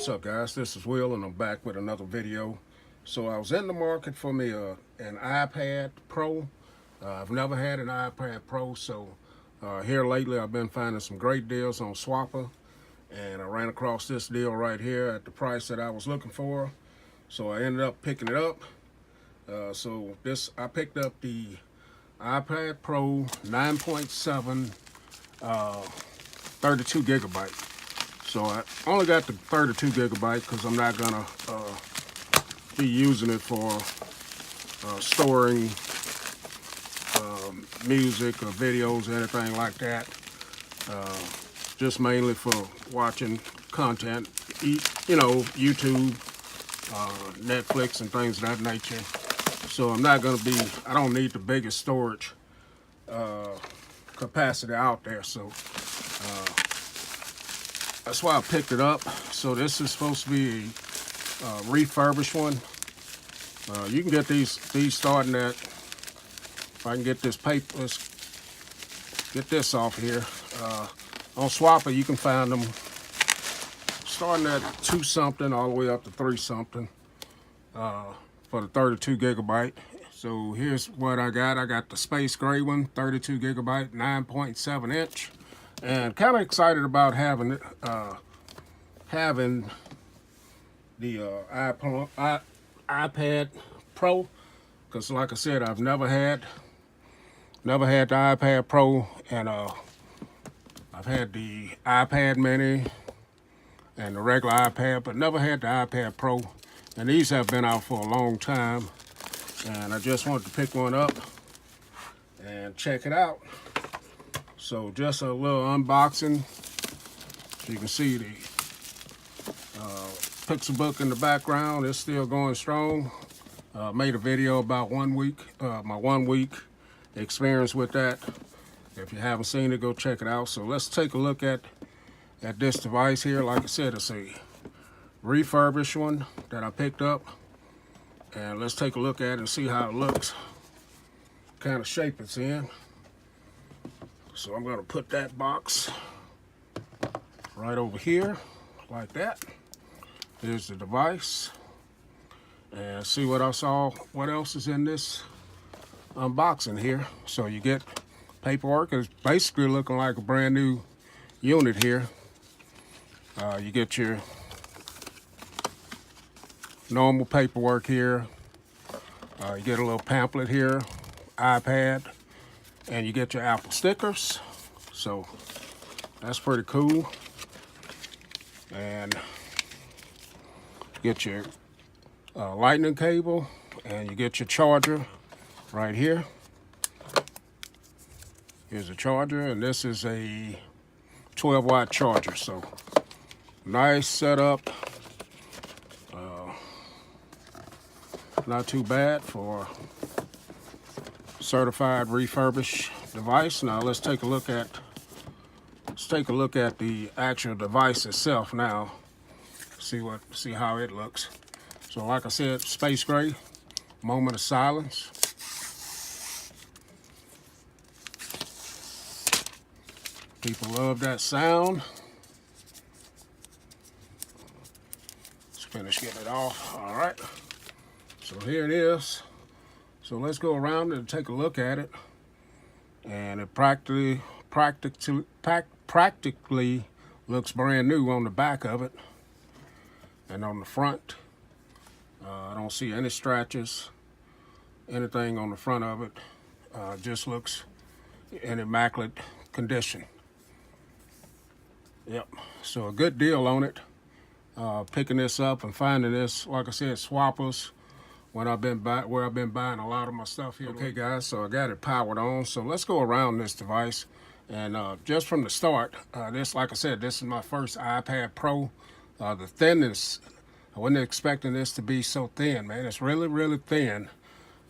What's up, guys? This is Will, and I'm back with another video. So I was in the market for me an iPad Pro. I've never had an iPad Pro, so here lately I've been finding some great deals on Swapper, and I ran across this deal right here at the price that I was looking for. So I ended up picking it up. I picked up the iPad Pro 9.7 32 gigabyte. So I only got the 32 gigabyte because I'm not gonna be using it for storing music or videos or anything like that. Just mainly for watching content, YouTube, Netflix and things of that nature. So I don't need the biggest storage capacity out there. So that's why I picked it up. So this is supposed to be a refurbished one. You can get these starting at, if I can get this paper, let's get this off here. On Swapper, you can find them starting at 2 something all the way up to 3 something for the 32 gigabyte. So here's what I got. I got the space gray one, 32 gigabyte, 9.7 inch. And kind of excited about having the iPad Pro, because like I said, I've never had the iPad Pro, and I've had the iPad Mini and the regular iPad, but never had the iPad Pro. And these have been out for a long time, and I just wanted to pick one up and check it out. So just a little unboxing. So you can see the Pixelbook in the background. It's still going strong. Made a video about 1 week, my 1 week experience with that. If you haven't seen it, go check it out. So let's take a look at this device here. Like I said, it's a refurbished one that I picked up. And let's take a look at it and see how it looks. What kind of shape it's in. So I'm going to put that box right over here, like that. Here's the device. And see what else is in this unboxing here. So you get paperwork. It's basically looking like a brand new unit here. You get your normal paperwork here. You get a little pamphlet here, iPad. And you get your Apple stickers, so that's pretty cool. And you get your lightning cable, and you get your charger right here. Here's a charger, and this is a 12-watt charger, so nice setup. Not too bad for certified refurbished device. Now let's take a look at the actual device itself now. See how it looks. So like I said, space gray, moment of silence. People love that sound. Let's finish getting it off. All right, so here it is. So let's go around and take a look at it. And it practically looks brand new on the back of it. And on the front, I don't see any scratches, anything on the front of it. Just looks in immaculate condition. Yep, so a good deal on it. Picking this up and finding this, like I said, Swappers. Where I've been buying a lot of my stuff here. Okay, guys, so I got it powered on. So let's go around this device. And just from the start, like I said, this is my first iPad Pro. The thinness, I wasn't expecting this to be so thin, man. It's really, really thin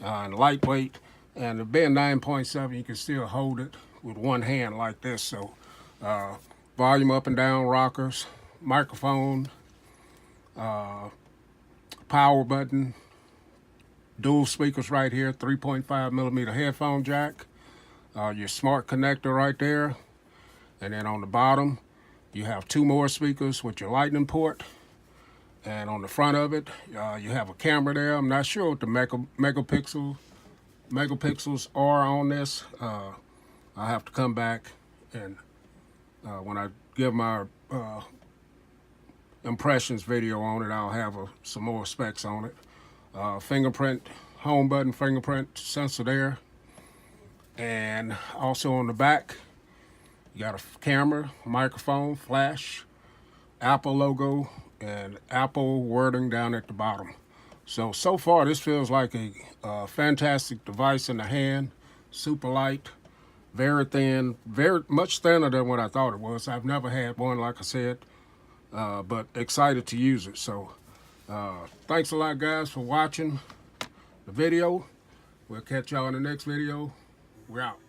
and lightweight. And being 9.7, you can still hold it with one hand like this. So volume up and down rockers, microphone, power button, dual speakers right here, 3.5 millimeter headphone jack, your smart connector right there, and then on the bottom you have 2 more speakers with your lightning port, And on the front of it, you have a camera there. I'm not sure what the megapixels are on this. I have to come back and when I give my impressions video on it, I'll have some more specs on it. Fingerprint, home button fingerprint sensor there. And also on the back, you got a camera, microphone, flash, Apple logo, and Apple wording down at the bottom. So far this feels like a fantastic device in the hand. Super light, very thin, very much thinner than what I thought it was. I've never had one, like I said, but excited to use it. So thanks a lot, guys, for watching the video. We'll catch y'all in the next video. We're out.